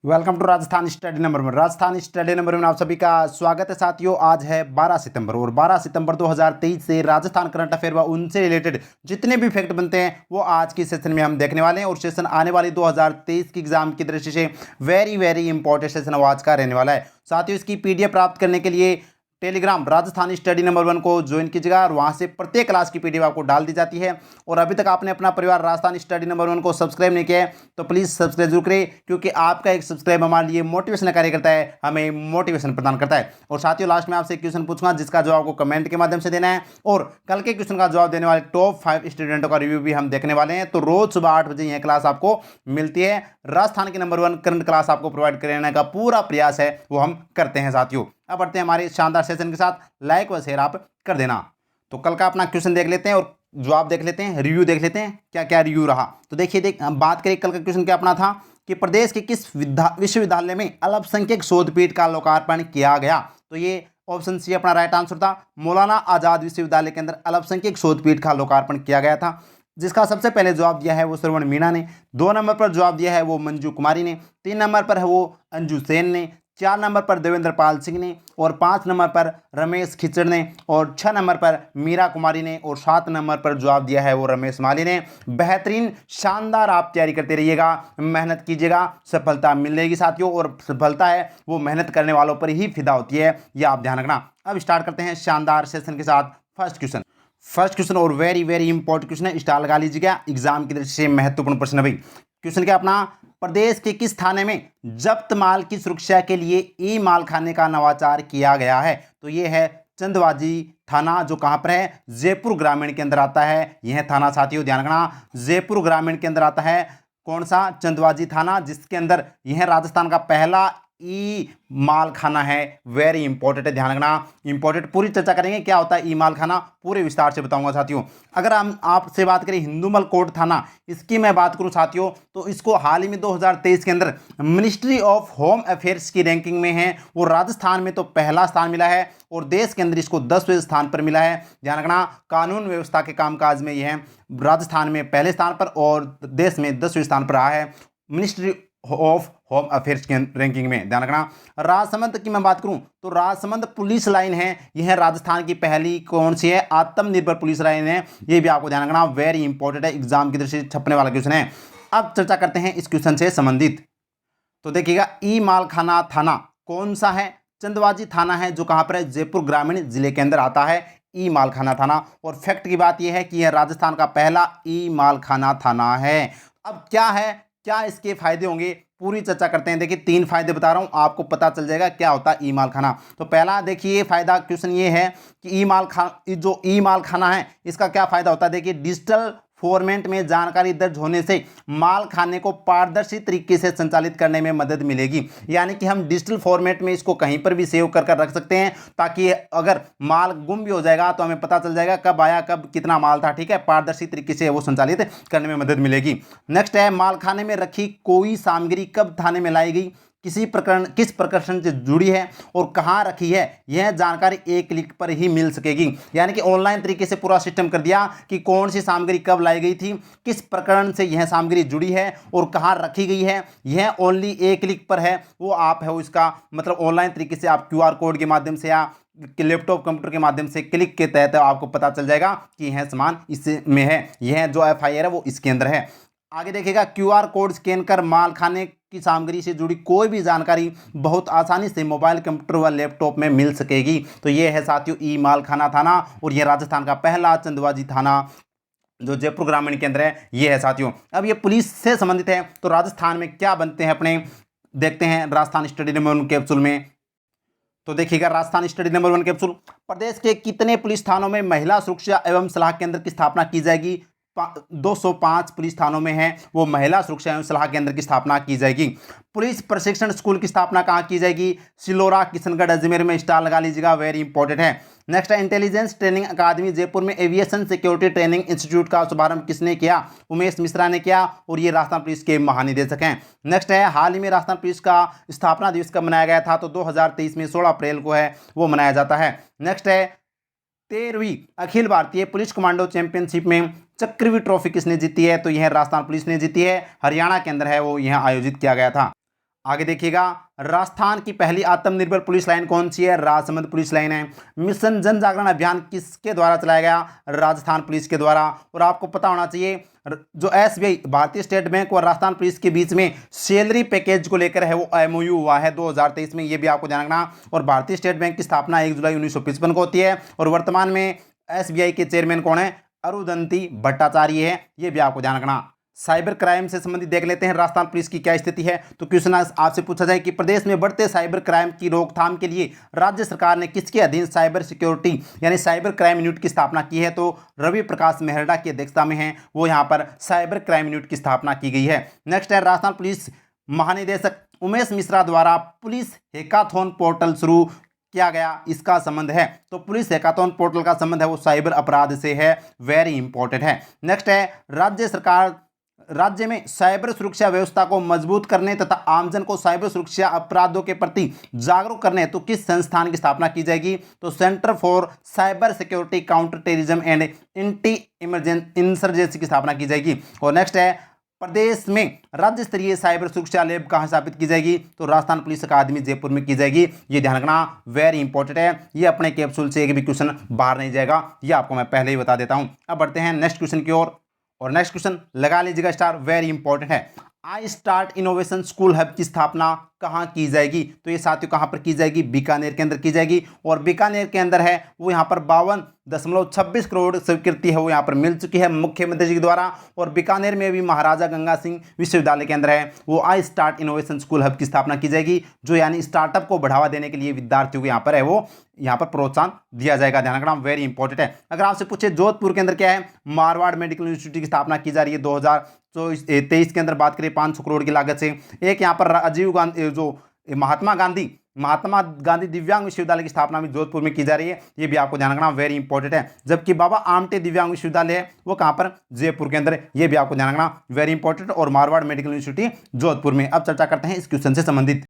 Welcome to Rajasthan study number one. Rajasthan study number one आप सभी का स्वागत है साथियों। आज है 12 सितंबर और 12 सितंबर 2023 से राजस्थान करंट अफेयर व उनसे रिलेटेड जितने भी फैक्ट बनते हैं वो आज की सेशन में हम देखने वाले हैं। और सेशन आने वाली 2023 की एग्जाम की दृष्टि से वेरी इंपॉर्टेंट सेशन आज का रहने वाला है साथियों। इसकी पीडीएफ प्राप्त करने के लिए Telegram Rajasthan study number one को ज्वाइन कीजिएगा और वहां से प्रत्येक क्लास की पीडीएफ आपको डाल दी जाती है। और अभी तक आपने अपना परिवार राजस्थान स्टडी नंबर वन को सब्सक्राइब नहीं किया है तो प्लीज़ सब्सक्राइब जरूर करें, क्योंकि आपका एक सब्सक्राइब हमारे लिए मोटिवेशन कार्य करता है, हमें मोटिवेशन प्रदान करता है। और साथियों लास्ट में आपसे एक क्वेश्चन पूछूंगा जिसका जवाब आपको कमेंट के माध्यम से देना है। और कल के क्वेश्चन का जवाब देने वाले टॉप 5 स्टूडेंटों का रिव्यू भी हम देखने वाले हैं। तो रोज सुबह 8 बजे यह क्लास आपको मिलती है। राजस्थान की नंबर वन करंट क्लास आपको प्रोवाइड कराने का पूरा प्रयास है वो हम करते हैं साथियों। अब बढ़ते हैं हमारे शानदार सेशन के साथ। लाइक व शेयर आप कर देना। तो कल का अपना क्वेश्चन देख लेते हैं और जवाब देख लेते हैं, रिव्यू देख लेते हैं क्या क्या रिव्यू रहा। तो देखिए बात करें कल का क्वेश्चन क्या अपना था कि प्रदेश के किस विश्वविद्यालय में अल्पसंख्यक शोध पीठ का लोकार्पण किया गया। तो ये ऑप्शन सी अपना राइट आंसर था। मौलाना आजाद विश्वविद्यालय के अंदर अल्पसंख्यक शोध पीठ का लोकार्पण किया गया था। जिसका सबसे पहले जवाब दिया है वो श्रवण मीणा ने, 2 नंबर पर जवाब दिया है वो मंजू कुमारी ने, 3 नंबर पर है वो अंजू सेन ने, 4 नंबर पर देवेंद्र पाल सिंह ने, और 5 नंबर पर रमेश खिचड़ ने, और 6 नंबर पर मीरा कुमारी ने, और 7 नंबर पर जवाब दिया है वो रमेश माली ने। बेहतरीन शानदार आप तैयारी करते रहिएगा, मेहनत कीजिएगा, सफलता मिलेगी साथियों। और सफलता है वो मेहनत करने वालों पर ही फिदा होती है, यह आप ध्यान रखना। अब स्टार्ट करते हैं शानदार सेशन के साथ। फर्स्ट क्वेश्चन और वेरी इंपॉर्टेंट क्वेश्चन है, स्टार लगा लीजिएगा, एग्जाम की दृष्टि से महत्वपूर्ण प्रश्न है भाई। क्वेश्चन क्या अपना, प्रदेश के किस थाने में जब्त माल की सुरक्षा के लिए ई माल खाने का नवाचार किया गया है। तो ये है चंदवाजी थाना, जो कहां पर है, जयपुर ग्रामीण के अंदर आता है यह थाना साथियों, ध्यान रखना जयपुर ग्रामीण के अंदर आता है। कौन सा, चंदवाजी थाना, जिसके अंदर यह राजस्थान का पहला ई माल खाना है। वेरी इंपॉर्टेंट है, ध्यान रखना इंपॉर्टेंट। पूरी चर्चा करेंगे क्या होता है ई माल खाना, पूरे विस्तार से बताऊंगा साथियों। अगर हम आपसे बात करें हिंदूमल कोट थाना, इसकी मैं बात करूं साथियों तो इसको हाल ही में 2023 के अंदर मिनिस्ट्री ऑफ होम अफेयर्स की रैंकिंग में है वो राजस्थान में तो पहला स्थान मिला है और देश के अंदर इसको 10वें स्थान पर मिला है। ध्यान रखना कानून व्यवस्था के कामकाज में यह राजस्थान में पहले स्थान पर और देश में 10वें स्थान पर रहा है मिनिस्ट्री ऑफ होम अफेयर्स के रैंकिंग में। ध्यान रखना राजसमंद की मैं बात करूं तो राजसमंद पुलिस लाइन है, यह राजस्थान की पहली कौन सी है, आत्मनिर्भर पुलिस लाइन है, यह भी आपको ध्यान रखना वेरी इंपॉर्टेंट है, एग्जाम की दृष्टि से छपने वाला क्वेश्चन है। अब चर्चा करते हैं इस क्वेश्चन से संबंधित। तो देखिएगा ई मालखाना थाना कौन सा है, चंदवाजी थाना है, जो कहां पर है, जयपुर ग्रामीण जिले के अंदर आता है ई मालखाना थाना। और फैक्ट की बात यह है कि यह राजस्थान का पहला ई मालखाना थाना है। अब क्या है, क्या इसके फायदे होंगे, पूरी चर्चा करते हैं। देखिए 3 फायदे बता रहा हूं, आपको पता चल जाएगा क्या होता है ई माल खाना। तो पहला देखिए फायदा क्वेश्चन ये है कि जो ई माल खाना है इसका क्या फायदा होता है। देखिए डिजिटल फॉर्मेट में जानकारी दर्ज होने से माल खाने को पारदर्शी तरीके से संचालित करने में मदद मिलेगी। यानी कि हम डिजिटल फॉर्मेट में इसको कहीं पर भी सेव कर रख सकते हैं, ताकि अगर माल गुम भी हो जाएगा तो हमें पता चल जाएगा कब आया कब कितना माल था। ठीक है, पारदर्शी तरीके से वो संचालित करने में मदद मिलेगी। नेक्स्ट है माल खाने में रखी कोई सामग्री कब थाने में लाई गई, किस प्रकरण से जुड़ी है और कहां रखी है, यह जानकारी एक क्लिक पर ही मिल सकेगी। यानी कि ऑनलाइन तरीके से पूरा सिस्टम कर दिया कि कौन सी सामग्री कब लाई गई थी, किस प्रकरण से यह सामग्री जुड़ी है और कहां रखी गई है, यह ओनली एक क्लिक पर है। वो आप है वो इसका मतलब ऑनलाइन तरीके से आप क्यूआर कोड के माध्यम से या लैपटॉप कंप्यूटर के माध्यम से क्लिक के तहत आपको पता चल जाएगा कि यह सामान इसमें है, यह जो एफआईआर है वो इसके अंदर है। आगे देखिएगा क्यूआर कोड स्कैन कर माल खाने की सामग्री से जुड़ी कोई भी जानकारी बहुत आसानी से मोबाइल कंप्यूटर व लैपटॉप में मिल सकेगी। तो ये है साथियों ई माल खाना थाना और ये राजस्थान का पहला चंदवाजी थाना जो जयपुर ग्रामीण के अंदर है ये है साथियों। अब ये पुलिस से संबंधित है तो राजस्थान में क्या बनते हैं अपने, देखते हैं राजस्थान स्टडी नंबर 1 कैप्सूल में। तो देखिएगा राजस्थान स्टडी नंबर 1 कैप्सूल, प्रदेश के कितने पुलिस थानों में महिला सुरक्षा एवं सलाह केंद्र की स्थापना की जाएगी। 205 पुलिस थानों में है वो महिला सुरक्षा एवं सलाह केंद्र की स्थापना की जाएगी। पुलिस प्रशिक्षण स्कूल की स्थापना कहाँ की जाएगी, सिलोरा, किशनगढ़, अजमेर में, स्टार लगा लीजिएगा वेरी इंपॉर्टेंट है। नेक्स्ट है इंटेलिजेंस ट्रेनिंग अकादमी जयपुर में एविएशन सिक्योरिटी ट्रेनिंग इंस्टीट्यूट का शुभारंभ किसने किया, उमेश मिश्रा ने किया और ये राजस्थान पुलिस के महानिदेशक हैं। नेक्स्ट है हाल ही में राजस्थान पुलिस का स्थापना दिवस कब मनाया गया था, तो 2023 में 16 अप्रैल को है वो मनाया जाता है। नेक्स्ट है 13वीं Akhil Bharatiya police commando championship में चक्रवी ट्रॉफी किसने जीती है, तो यह राजस्थान पुलिस ने जीती है, हरियाणा के अंदर है वो यह आयोजित किया गया था। आगे देखिएगा, राजस्थान की पहली आत्मनिर्भर पुलिस लाइन कौन सी है? राजसमंद पुलिस लाइन है। मिशन जन जागरण अभियान किसके द्वारा चलाया गया? राजस्थान पुलिस के द्वारा। और आपको पता होना चाहिए जो एसबीआई भारतीय स्टेट बैंक और राजस्थान पुलिस के बीच में सैलरी पैकेज को लेकर है वो एमओयू हुआ है 2023 में, ये भी आपको ध्यान रखना। और भारतीय स्टेट बैंक की स्थापना 1 जुलाई 1955 को होती है और वर्तमान में एसबीआई के चेयरमैन कौन है? अरुंधति भट्टाचार्य है, ये भी आपको ध्यान रखना। साइबर क्राइम से संबंधित देख लेते हैं राजस्थान पुलिस की क्या स्थिति है। तो क्वेश्चन आपसे पूछा जाए कि प्रदेश में बढ़ते साइबर क्राइम की रोकथाम के लिए राज्य सरकार ने किसके अधीन साइबर सिक्योरिटी यानी साइबर क्राइम यूनिट की स्थापना की है? तो रवि प्रकाश मेहरडा की अध्यक्षता में है वो यहाँ पर साइबर क्राइम यूनिट की स्थापना की गई है। नेक्स्ट है, राजस्थान पुलिस महानिदेशक उमेश मिश्रा द्वारा पुलिस हैकाथॉन पोर्टल शुरू किया गया, इसका संबंध है? तो पुलिस हैकाथॉन पोर्टल का संबंध है वो साइबर अपराध से है, वेरी इंपॉर्टेंट है। नेक्स्ट है, राज्य सरकार राज्य में साइबर सुरक्षा व्यवस्था को मजबूत करने तथा आमजन को साइबर सुरक्षा अपराधों के प्रति जागरूक करने हेतु किस संस्थान की स्थापना की जाएगी? तो centre for cyber security counter terrorism and anti insurgency की स्थापना की जाएगी। और नेक्स्ट है, प्रदेश में राज्य स्तरीय साइबर सुरक्षा लैब कहाँ स्थापित की जाएगी? तो राजस्थान पुलिस अकादमी जयपुर में की जाएगी, ये ध्यान रखना, वेरी इंपॉर्टेंट है। ये अपने कैप्सूल से एक भी क्वेश्चन बाहर नहीं जाएगा, ये आपको मैं पहले ही बता देता हूं। अब बढ़ते हैं नेक्स्ट क्वेश्चन की ओर। और नेक्स्ट क्वेश्चन लगा लीजिएगा स्टार, वेरी इंपॉर्टेंट है। I start innovation school hub की स्थापना कहाँ की जाएगी? तो ये साथियों कहाँ पर की जाएगी? बीकानेर के अंदर की जाएगी। और बीकानेर के अंदर है वो यहाँ पर 52.26 करोड़ स्वीकृति है वो यहाँ पर मिल चुकी है मुख्यमंत्री जी के द्वारा। और बीकानेर में भी महाराजा गंगा सिंह विश्वविद्यालय के अंदर है वो I start innovation school hub की स्थापना की जाएगी, जो यानी स्टार्टअप को बढ़ावा देने के लिए विद्यार्थियों को यहाँ पर है वो यहाँ पर प्रोत्साहन दिया जाएगा, ध्यान रखना, वेरी इंपॉर्टेंट है। अगर आपसे पूछे जोधपुर के अंदर क्या है? मारवाड़ मेडिकल यूनिवर्सिटी की स्थापना की जा रही है 2023 के अंदर बात करें 500 करोड़ की लागत से। एक यहाँ पर राजीव गांधी जो महात्मा गांधी दिव्यांग विश्वविद्यालय की स्थापना भी जोधपुर में की जा रही है, ये भी आपको ध्यान रखना, वेरी इंपॉर्टेंट है। जबकि बाबा आमटे दिव्यांग विश्वविद्यालय है वो कहाँ पर? जयपुर के अंदर, ये भी आपको ध्यान रखना, वेरी इंपॉर्टेंट। और मारवाड़ मेडिकल यूनिवर्सिटी जोधपुर में। अब चर्चा करते हैं इस क्वेश्चन से संबंधित।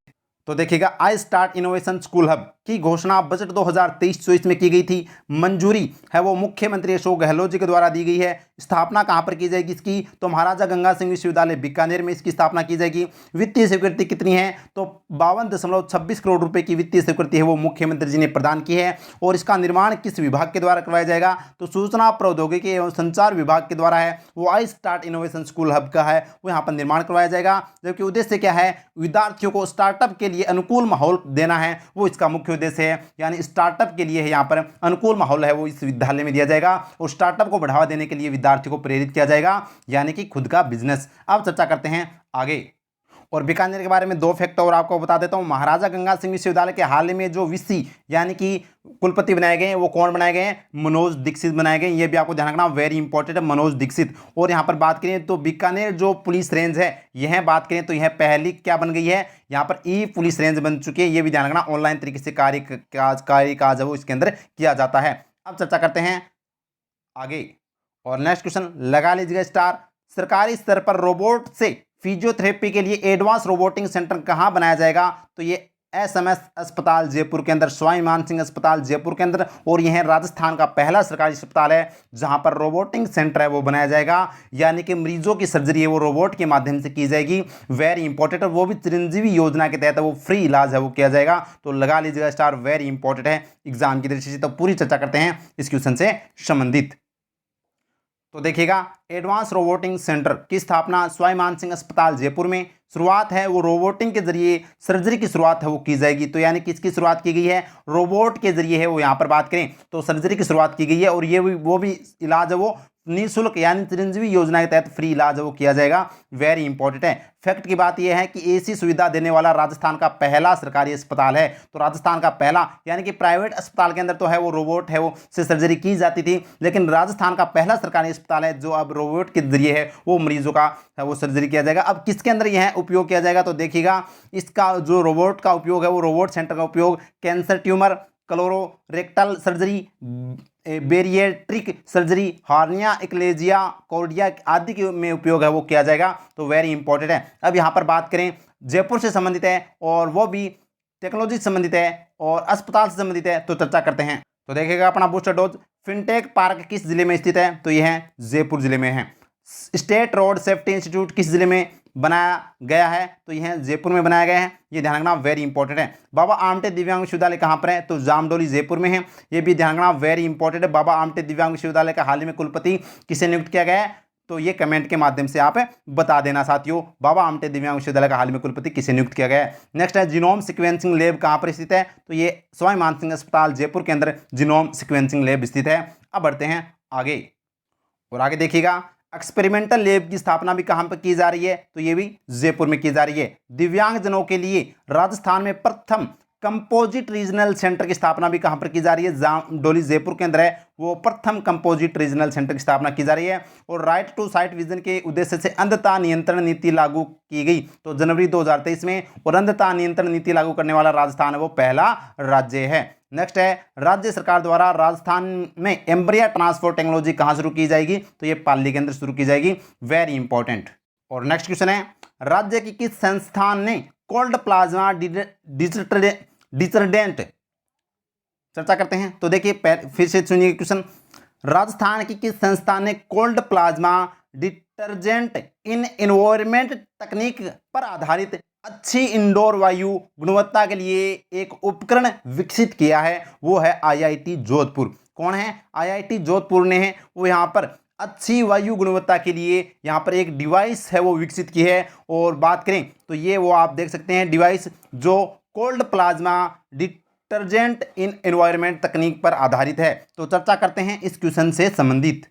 तो देखिएगा, I start innovation school hub की घोषणा बजट 2023-24 में की गई थी। मंजूरी है वो मुख्यमंत्री अशोक गहलोत जी के द्वारा दी गई है। स्थापना कहाँ पर की जाएगी इसकी? तो महाराजा गंगा सिंह विश्वविद्यालय बीकानेर में इसकी स्थापना की जाएगी। वित्तीय स्वीकृति कितनी है? तो 52.26 करोड़ रुपए की वित्तीय स्वीकृति है वो मुख्यमंत्री जी ने प्रदान की है। और इसका निर्माण किस विभाग के द्वारा करवाया जाएगा? तो सूचना प्रौद्योगिकी एवं संचार विभाग के द्वारा है वो I start innovation school hub का है वो यहाँ पर निर्माण करवाया जाएगा। जबकि उद्देश्य क्या है? विद्यार्थियों को स्टार्टअप के लिए अनुकूल माहौल देना है वो इसका मुख्य उद्देश्य है, यानी स्टार्टअप के लिए यहाँ पर अनुकूल माहौल है वो इस विद्यालय में दिया जाएगा। और स्टार्टअप को बढ़ावा देने के लिए विद्यार्थियों को प्रेरित किया जाएगा, यानी कि खुद का बिजनेस। अब चर्चा करते हैं आगे। और बीकानेर के बारे में 2 फैक्ट और आपको बता देता हूं। महाराजा गंगा सिंह विश्वविद्यालय के हाल ही में जो वीसी यानी कि कुलपति बनाए गए हैं वो कौन बनाए गए हैं? मनोज दीक्षित बनाए गए, ये भी आपको ध्यान रखना, वेरी इंपॉर्टेंट है, मनोज दीक्षित। और यहाँ पर बात करें तो बीकानेर जो पुलिस रेंज है यह बात करें तो यह पहली क्या बन गई है? यहाँ पर ई पुलिस रेंज बन चुकी है, ये भी ध्यान रखना, ऑनलाइन तरीके से कार्य वो इसके अंदर किया जाता है। अब चर्चा करते हैं आगे। और नेक्स्ट क्वेश्चन लगा लीजिएगा स्टार। सरकारी स्तर पर रोबोट से फिजियोथेरेपी के लिए एडवांस रोबोटिंग सेंटर कहाँ बनाया जाएगा? तो ये एसएमएस अस्पताल जयपुर के अंदर, स्वामी मानसिंह अस्पताल जयपुर के अंदर। और यह राजस्थान का पहला सरकारी अस्पताल है जहां पर रोबोटिंग सेंटर है वो बनाया जाएगा, यानी कि मरीजों की सर्जरी है वो रोबोट के माध्यम से की जाएगी, वेरी इंपॉर्टेंट। और वो भी चिरंजीवी योजना के तहत वो फ्री इलाज है वो किया जाएगा। तो लगा लीजिएगा स्टार, वेरी इंपॉर्टेंट है एग्जाम की दृष्टि से। तो पूरी चर्चा करते हैं इस क्वेश्चन से संबंधित। तो देखिएगा, एडवांस रोबोटिंग सेंटर की स्थापना स्वामी मानसिंह अस्पताल जयपुर में। शुरुआत है वो रोबोटिंग के जरिए सर्जरी की शुरुआत है वो की जाएगी। तो यानी किसकी शुरुआत की गई है? रोबोट के जरिए है वो यहाँ पर बात करें तो सर्जरी की शुरुआत की गई है। और ये वो भी इलाज है वो निःशुल्क यानी चिरंजीवी योजना के तहत फ्री इलाज है वो किया जाएगा, वेरी इंपॉर्टेंट है। फैक्ट की बात यह है कि ऐसी सुविधा देने वाला राजस्थान का पहला सरकारी अस्पताल है। तो राजस्थान का पहला, यानी कि प्राइवेट अस्पताल के अंदर तो है वो रोबोट है वो से सर्जरी की जाती थी, लेकिन राजस्थान का पहला सरकारी अस्पताल है जो अब रोबोट के जरिए है वो मरीजों का है वो सर्जरी किया जाएगा। अब किसके अंदर यह उपयोग किया जाएगा? तो देखिएगा, इसका जो रोबोट का उपयोग है वो रोबोट सेंटर का उपयोग cancer, tumour, colorectal surgery, bariatric surgery, hernia, achalasia, cardia आदि के में उपयोग है वो किया जाएगा। तो वेरी इंपॉर्टेंट है। अब यहाँ पर बात करें जयपुर से संबंधित है और वो भी टेक्नोलॉजी से संबंधित है और अस्पताल से संबंधित है, तो चर्चा करते हैं। तो देखिएगा अपना बूस्टर डोज फिनटेक पार्क किस जिले में स्थित है? तो यह है जयपुर जिले में है। स्टेट रोड सेफ्टी इंस्टीट्यूट किस जिले में? बनाया गया है, तो यह जयपुर में बनाया गया है, ये ध्यान रखना वेरी इंपॉर्टेंट है। बाबा आमटे दिव्यांग विश्वविद्यालय कहाँ पर है, तो जामडोली जयपुर में है, ये भी ध्यान रखना वेरी इंपॉर्टेंट है। बाबा आमटे दिव्यांग विश्वविद्यालय का हाल ही में कुलपति किसे नियुक्त किया गया है, तो ये कमेंट के माध्यम से आप बता देना साथियों, बाबा आमटे दिव्यांग विश्वविद्यालय का हाल में कुलपति किसे नियुक्त किया गया है। नेक्स्ट है जीनोम सीक्वेंसिंग लैब कहाँ पर स्थित है, तो ये सवाई मानसिंह अस्पताल जयपुर के अंदर जीनोम सीक्वेंसिंग लैब स्थित है। अब बढ़ते हैं आगे, और आगे देखिएगा एक्सपेरिमेंटल लैब की स्थापना भी कहाँ पर की जा रही है, तो ये भी जयपुर में की जा रही है। दिव्यांगजनों के लिए राजस्थान में प्रथम कंपोजिट रीजनल सेंटर की स्थापना भी कहाँ पर की जा रही है, जामडोली जयपुर के अंदर है, वो प्रथम कंपोजिट रीजनल सेंटर की स्थापना की जा रही है। और राइट टू साइट विजन के उद्देश्य से अंधता नियंत्रण नीति लागू की गई, तो जनवरी 2023 में, और अंधता नियंत्रण नीति लागू करने वाला राजस्थान है वो पहला राज्य है। नेक्स्ट है राज्य सरकार द्वारा राजस्थान में एम्ब्रिया ट्रांसफर टेक्नोलॉजी कहाँ शुरू की जाएगी, तो ये पाली के अंदर शुरू की जाएगी, वेरी इंपॉर्टेंट। और नेक्स्ट क्वेश्चन है राज्य की किस संस्थान ने कोल्ड प्लाज्मा डिटर्जेंट, चर्चा करते हैं। तो देखिए फिर से सुनिए क्वेश्चन, राजस्थान की किस संस्थान ने cold plasma detergent in environment तकनीक पर आधारित अच्छी इंडोर वायु गुणवत्ता के लिए एक उपकरण विकसित किया है, वो है आईआईटी जोधपुर। कौन है, आईआईटी जोधपुर ने है वो यहाँ पर अच्छी वायु गुणवत्ता के लिए यहाँ पर एक डिवाइस है वो विकसित की है। और बात करें तो ये वो आप देख सकते हैं डिवाइस जो cold plasma detergent in environment तकनीक पर आधारित है। तो चर्चा करते हैं इस क्वेश्चन से संबंधित।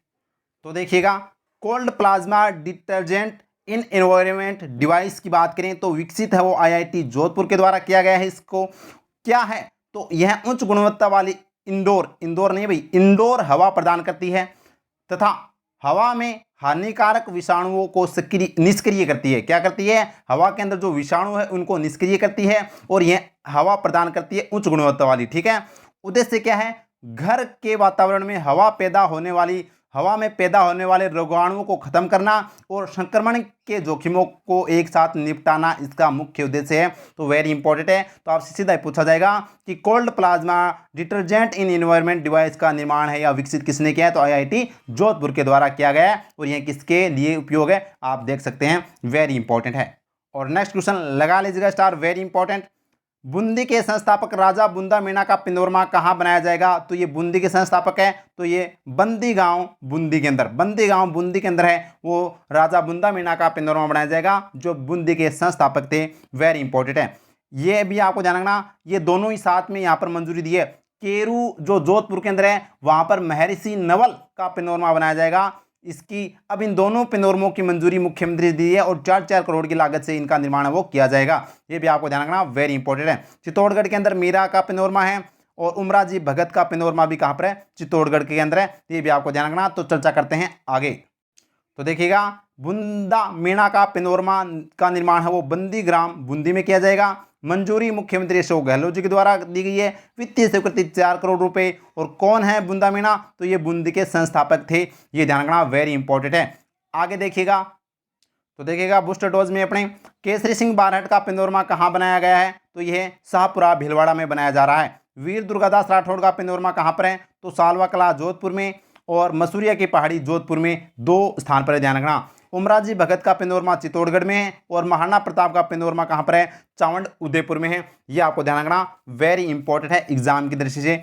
तो देखिएगा cold plasma detergent in environment device की बात करें तो विकसित है वो आईआईटी जोधपुर के द्वारा किया गया है। इसको क्या है, तो यह उच्च गुणवत्ता वाली इंडोर नहीं भाई, इंडोर हवा प्रदान करती है तथा हवा में हानिकारक विषाणुओं को निष्क्रिय करती है। क्या करती है, हवा के अंदर जो विषाणु है उनको निष्क्रिय करती है, और यह हवा प्रदान करती है उच्च गुणवत्ता वाली। ठीक है, उद्देश्य क्या है, घर के वातावरण में हवा में पैदा होने वाले रोगाणुओं को खत्म करना और संक्रमण के जोखिमों को एक साथ निपटाना इसका मुख्य उद्देश्य है। तो वेरी इंपॉर्टेंट है। तो आपसे सीधा पूछा जाएगा कि cold plasma detergent in environment device का निर्माण है या विकसित किसने किया है, तो आईआईटी जोधपुर के द्वारा किया गया है, और यह किसके लिए उपयोग है आप देख सकते हैं, वेरी इंपॉर्टेंट है। और नेक्स्ट क्वेश्चन लगा लीजिएगा स्टार, वेरी इंपॉर्टेंट। बूंदी के संस्थापक राजा बुंदा मीणा का पिनोरमा कहाँ बनाया जाएगा, तो ये बूंदी के संस्थापक है, तो ये बंदी गांव बूंदी के अंदर है, वो राजा बुंदा मीणा का पिनोरमा बनाया जाएगा जो बूंदी के संस्थापक थे, वेरी इंपॉर्टेंट है। ये भी आपको ध्यान रखना, ये दोनों ही साथ में यहाँ पर मंजूरी दी है। केरू जो जोधपुर के अंदर है वहाँ पर महर्षि नवल का पिनोरमा बनाया जाएगा। इसकी अब इन दोनों पिनोरमों की मंजूरी मुख्यमंत्री दी है, और 4 करोड़ की लागत से इनका निर्माण वो किया जाएगा। ये भी आपको ध्यान रखना, वेरी इंपॉर्टेंट है। चित्तौड़गढ़ के अंदर मीरा का पिनोरमा है, और उमराजी भगत का पिनोरमा भी कहाँ पर है, चित्तौड़गढ़ के अंदर है। ये भी आपको ध्यान रखना। तो चर्चा करते हैं आगे। तो देखिएगा बुंदा मीणा का पिनोरमा का निर्माण है वो बंदीग्राम बूंदी में किया जाएगा। मंजूरी मुख्यमंत्री अशोक गहलोत जी के द्वारा दी गई है। वित्तीय स्वीकृति 4 करोड़ रुपए। और कौन है बुंदा मीणा, तो ये बूंदी के संस्थापक थे, ये ध्यान रखना, वेरी इंपॉर्टेंट है। आगे देखिएगा, तो देखिएगा बूस्टर डोज में अपने केसरी सिंह बारहट का पिनोरमा कहाँ बनाया गया है, तो यह शाहपुरा भीलवाड़ा में बनाया जा रहा है। वीर दुर्गादास राठौड़ का पिनोरमा कहाँ पर है, तो सालवा कला जोधपुर में, और मसूरिया की पहाड़ी जोधपुर में, 2 स्थान पर ध्यान रखना। उमराजी भगत का पिनोरमा चित्तौड़गढ़ में है, और महाराणा प्रताप का पिनोरमा कहाँ पर है, चावंड उदयपुर में है। ये आपको ध्यान रखना, वेरी इंपॉर्टेंट है एग्जाम की दृष्टि से।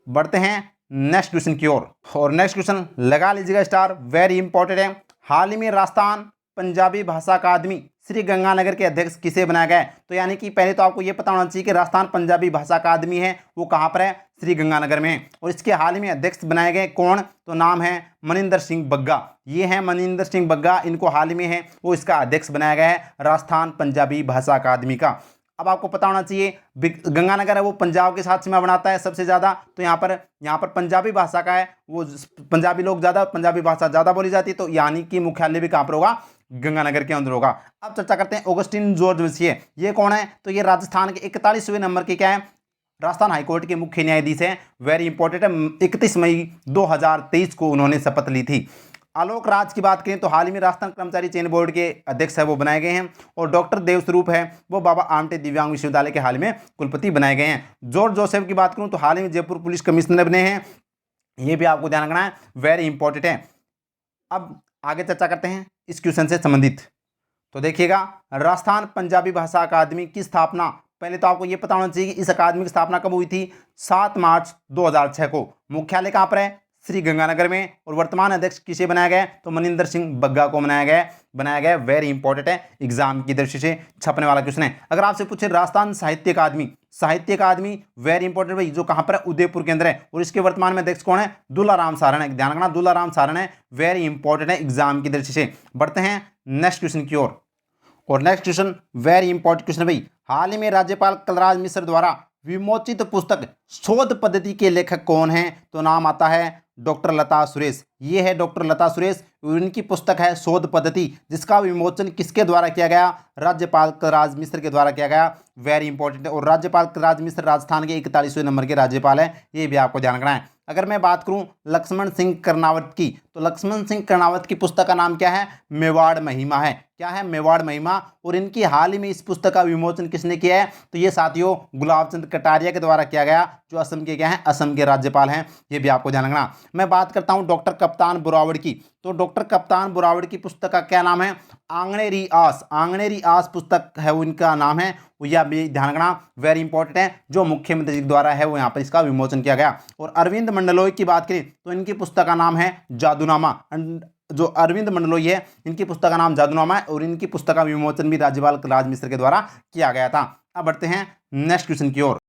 बढ़ते हैं नेक्स्ट क्वेश्चन की ओर, और नेक्स्ट क्वेश्चन लगा लीजिएगा स्टार, वेरी इंपॉर्टेंट है। हाल ही में राजस्थान पंजाबी भाषा अकादमी श्री गंगानगर के अध्यक्ष किसे बनाया गया है, तो यानी कि पहले तो आपको ये पता होना चाहिए कि राजस्थान पंजाबी भाषा अकादमी है वो कहाँ पर है, श्री गंगानगर में है। और इसके हाल ही में अध्यक्ष बनाए गए कौन, तो नाम है मनिंदर सिंह बग्गा। ये है मनिंदर सिंह बग्गा, इनको हाल ही में है वो इसका अध्यक्ष बनाया गया है राजस्थान पंजाबी भाषा अकादमी का। अब आपको पता होना चाहिए गंगानगर है वो पंजाब के साथ सीमा बनाता है सबसे ज़्यादा, तो यहाँ पर पंजाबी भाषा का है वो, पंजाबी लोग ज़्यादा, पंजाबी भाषा ज़्यादा बोली जाती है, तो यानी कि मुख्यालय भी कहाँ पर होगा, गंगानगर के अंदर होगा। अब चर्चा करते हैं ऑगस्टिन जॉर्ज वसीए, ये कौन है, तो ये राजस्थान के 41वें नंबर के क्या है, राजस्थान हाईकोर्ट के मुख्य न्यायाधीश हैं, वेरी इंपॉर्टेंट है। 31 मई 2023 को उन्होंने शपथ ली थी। आलोक राज की बात करें तो हाल ही में राजस्थान कर्मचारी चयन बोर्ड के अध्यक्ष है वो बनाए गए हैं। और डॉक्टर देवस्वरूप है वो बाबा आमटे दिव्यांग विश्वविद्यालय के हाल में कुलपति बनाए गए हैं। जॉर्ज जोसेफ की बात करूं तो हाल ही में जयपुर पुलिस कमिश्नर बने हैं, ये भी आपको ध्यान रखना है, वेरी इंपॉर्टेंट है। अब आगे चर्चा करते हैं इस क्वेश्चन से संबंधित। तो देखिएगा, राजस्थान पंजाबी भाषा अकादमी की स्थापना, पहले तो आपको ये पता होना चाहिए कि इस अकादमी की स्थापना कब हुई थी, 7 मार्च 2006 को। मुख्यालय कहाँ पर है, श्री गंगानगर में। और वर्तमान अध्यक्ष किसे बनाया गया, तो मनिंदर सिंह बग्गा को बनाया गया। वेरी इंपॉर्टेंट है, एग्जाम की दृष्टि से छपने वाला क्वेश्चन है। अगर आपसे पूछे राजस्थान साहित्य अकादमी वेरी इंपॉर्टेंट भाई, जो कहां पर है, उदयपुर के अंदर है। और इसके वर्तमान में अध्यक्ष कौन है, दुलाराम सारण है। ध्यान रखना, दुलाराम सारण है, वेरी इंपॉर्टेंट है एग्जाम की दृष्टि से। बढ़ते हैं नेक्स्ट क्वेश्चन की ओर। और next question very important question भाई, हाल ही में राज्यपाल कलराज मिश्र द्वारा विमोचित पुस्तक शोध पद्धति के लेखक कौन हैं, तो नाम आता है डॉक्टर लता सुरेश। ये है डॉक्टर लता सुरेश, उनकी पुस्तक है शोध पद्धति, जिसका विमोचन किसके द्वारा किया गया, राज्यपाल कलराज मिश्र के द्वारा किया गया। वेरी इंपॉर्टेंट है। और राज्यपाल कलराज मिश्र राजस्थान के 41वें नंबर के राज्यपाल हैं, ये भी आपको ध्यान रखना है। अगर मैं बात करूं लक्ष्मण सिंह कर्णावत की, तो लक्ष्मण सिंह कर्णावत की पुस्तक का नाम क्या है, मेवाड़ महिमा है। क्या है, मेवाड़ महिमा। और इनकी हाल ही में इस पुस्तक का विमोचन किसने किया है, तो ये साथियों गुलाब चंद कटारिया के द्वारा किया गया, जो असम के क्या हैं, असम के राज्यपाल हैं। ये भी आपको ध्यान रखना। मैं बात करता हूं डॉक्टर कप्तान बुरावड़ की, तो डॉक्टर कप्तान बुरावड़ की पुस्तक का क्या नाम है, आंगणेरी आस पुस्तक है, वो इनका नाम है। यह भी ध्यान रखना, वेरी इंपॉर्टेंट है। जो मुख्यमंत्री जी द्वारा है वो यहाँ पर इसका विमोचन किया गया। और अरविंद मंडलोई की बात करें तो इनकी पुस्तक का नाम है जादूनामा। जो अरविंद मंडलोई है, इनकी पुस्तक का नाम जादूनामा है। और इनकी पुस्तक का विमोचन भी राज्यपाल कलराज मिश्र के द्वारा किया गया था। अब बढ़ते हैं नेक्स्ट क्वेश्चन की ओर।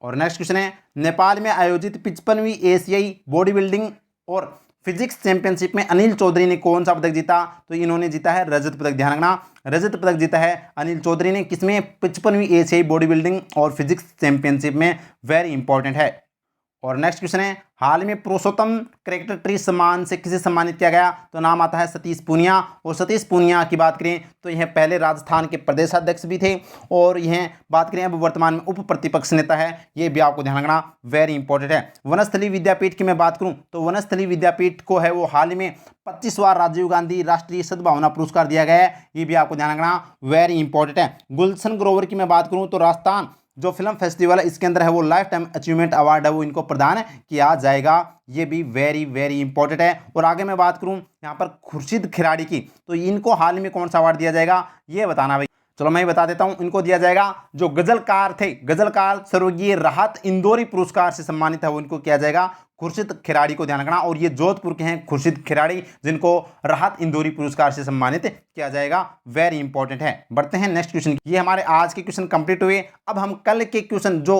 और नेक्स्ट क्वेश्चन है, नेपाल में आयोजित 55वीं एशियाई बॉडी बिल्डिंग और फिजिक्स चैंपियनशिप में अनिल चौधरी ने कौन सा पदक जीता, तो इन्होंने जीता है रजत पदक। ध्यान रखना, रजत पदक जीता है अनिल चौधरी ने, किसमें, 55वीं एशियाई बॉडी बिल्डिंग और फिजिक्स चैंपियनशिप में। वेरी इंपॉर्टेंट है। और नेक्स्ट क्वेश्चन है, हाल में पुरुषोत्तम कैरेक्टर ट्री सम्मान से किसे सम्मानित किया गया, तो नाम आता है सतीश पूनिया। और सतीश पूनिया की बात करें तो यह पहले राजस्थान के प्रदेशाध्यक्ष भी थे, और यह बात करें अब वर्तमान में उप प्रतिपक्ष नेता है। ये भी आपको ध्यान रखना, वेरी इंपॉर्टेंट है। वनस्थली विद्यापीठ की मैं बात करूं तो वनस्थली विद्यापीठ को है वो हाल ही में 25वां राजीव गांधी राष्ट्रीय सद्भावना पुरस्कार दिया गया है। ये भी आपको ध्यान रखना, वेरी इंपॉर्टेंट है। गुलशन ग्रोवर की मैं बात करूं तो राजस्थान जो फिल्म फेस्टिवल है इसके अंदर है वो लाइफ टाइम अचीवमेंट अवार्ड है वो इनको प्रदान किया जाएगा। ये भी वेरी वेरी इंपॉर्टेंट है। और आगे मैं बात करूं यहाँ पर खुर्शीद खिलाड़ी की, तो इनको हाल में कौन सा अवार्ड दिया जाएगा, ये बताना भाई। चलो मैं बता देता हूं, इनको दिया जाएगा जो गजलकार थे, गजलकार स्वर्गीय राहत इंदौरी पुरस्कार से सम्मानित है, वो इनको किया जाएगा खुर्शीद खिलाड़ी को। ध्यान रखना। और ये जोधपुर के हैं खुर्शीद खिलाड़ी, जिनको राहत इंदौरी पुरस्कार से सम्मानित किया जाएगा। वेरी इंपॉर्टेंट है। बढ़ते हैं नेक्स्ट क्वेश्चन। ये हमारे आज के क्वेश्चन कंप्लीट हुए। अब हम कल के क्वेश्चन जो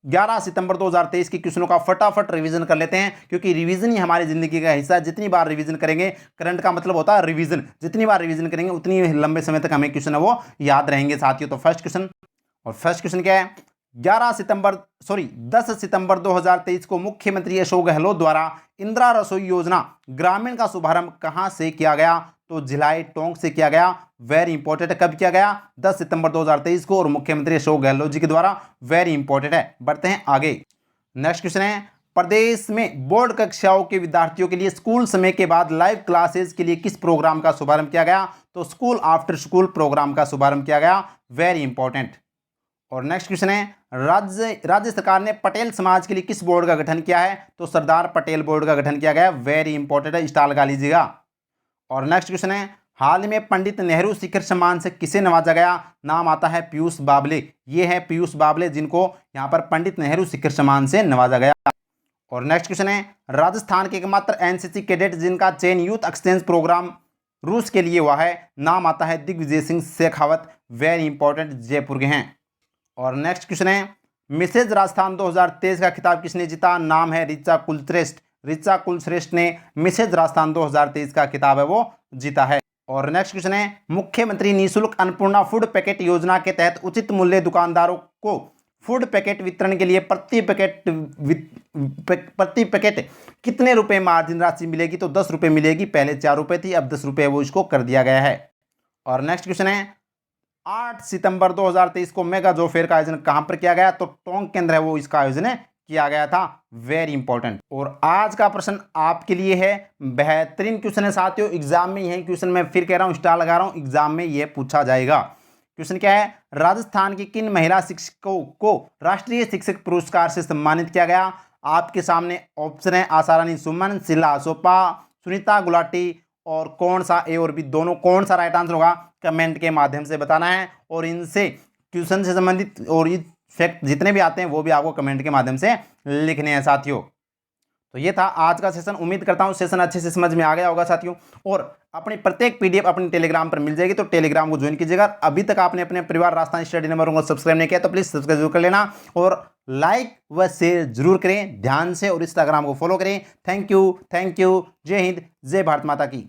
11 सितंबर 2023 के क्वेश्चनों का फटाफट रिवीजन कर लेते हैं, क्योंकि रिवीजन ही हमारी जिंदगी का हिस्सा है। जितनी बार रिवीजन करेंगे, करंट का मतलब होता है रिवीजन, जितनी बार रिवीजन करेंगे उतनी लंबे समय तक हमें क्वेश्चन है वो याद रहेंगे साथियों। तो फर्स्ट क्वेश्चन, और फर्स्ट क्वेश्चन क्या है, 10 सितंबर 2023 को मुख्यमंत्री अशोक गहलोत द्वारा इंदिरा रसोई योजना ग्रामीण का शुभारंभ कहां से किया गया, तो भिलाई टोंक से किया गया। वेरी इंपॉर्टेंट है, कब किया गया, 10 सितंबर 2023 को, और मुख्यमंत्री अशोक गहलोत जी के द्वारा। वेरी इंपॉर्टेंट है। बढ़ते हैं आगे। नेक्स्ट क्वेश्चन है, प्रदेश में बोर्ड कक्षाओं के विद्यार्थियों के लिए स्कूल समय के बाद लाइव क्लासेस के लिए किस प्रोग्राम का शुभारंभ किया गया, तो स्कूल आफ्टर स्कूल प्रोग्राम का शुभारंभ किया गया। Very important. और नेक्स्ट क्वेश्चन है, राज्य सरकार ने पटेल समाज के लिए किस बोर्ड का गठन किया है, तो सरदार पटेल बोर्ड का गठन किया गया। वेरी इंपॉर्टेंट है, स्टाल लगा लीजिएगा। और नेक्स्ट क्वेश्चन है, हाल में पंडित नेहरू शिखर सम्मान से किसे नवाजा गया, नाम आता है पीयूष बाबले। ये है पीयूष बाबले, जिनको यहां पर पंडित नेहरू शिखर सम्मान से नवाजा गया। और नेक्स्ट क्वेश्चन है, राजस्थान के एकमात्र एनसीसी कैडेट जिनका चयन यूथ एक्सचेंज प्रोग्राम रूस के लिए हुआ है, नाम आता है दिग्विजय सिंह शेखावत। वेरी इंपॉर्टेंट, जयपुर के हैं। और नेक्स्ट क्वेश्चन है, मिसेज राजस्थान 2023 का खिताब किसने जीता, नाम है ऋचा कुलश्रेष्ठ। ऋचा कुलश्रेष्ठ ने मिसेज राजस्थान 2023 का खिताब है वो जीता है। और नेक्स्ट क्वेश्चन है, मुख्यमंत्री निःशुल्क अन्नपूर्णा फूड पैकेट योजना के तहत उचित मूल्य दुकानदारों को फूड पैकेट वितरण के लिए प्रति पैकेट कितने रुपए मार्जिन राशि मिलेगी, तो 10 रुपये मिलेगी। पहले 4 रुपये थी, अब 10 रुपये वो इसको कर दिया गया है। और नेक्स्ट क्वेश्चन है, 8 सितंबर 2023 को मेगा जॉब फेयर का आयोजन कहां पर किया गया, तो टोंक के अंदर है वो इसका आयोजन किया गया था। Very important. और आज का प्रश्न आपके लिए है, बेहतरीन क्वेश्चन है साथियों। एग्जाम में यही क्वेश्चन मैं फिर कह रहा हूं, स्टार लगा रहा हूं, एग्जाम में यह पूछा जाएगा। क्वेश्चन क्या है, राजस्थान की किन महिला शिक्षकों को राष्ट्रीय शिक्षक पुरस्कार से सम्मानित किया गया। आपके सामने ऑप्शन है, आशा रानी सुमन, शीला सोपा, सुनीता गुलाटी और कौन सा ए और बी दोनों कौन सा राइट आंसर होगा कमेंट के माध्यम से बताना है। और इनसे ट्यूशन से संबंधित और ये फैक्ट जितने भी आते हैं वो भी आपको कमेंट के माध्यम से लिखने हैं साथियों। तो ये था आज का सेशन। उम्मीद करता हूँ सेशन अच्छे से समझ में आ गया होगा साथियों। और अपनी प्रत्येक पीडीएफ अपने टेलीग्राम पर मिल जाएगी, तो टेलीग्राम को ज्वाइन कीजिएगा। अभी तक आपने अपने परिवार राजस्थान स्टडी नंबरों को सब्सक्राइब नहीं किया तो प्लीज सब्सक्राइब जरूर कर लेना और लाइक व शेयर जरूर करें ध्यान से, और इंस्टाग्राम को फॉलो करें। थैंक यू, जय हिंद, जय भारत माता की।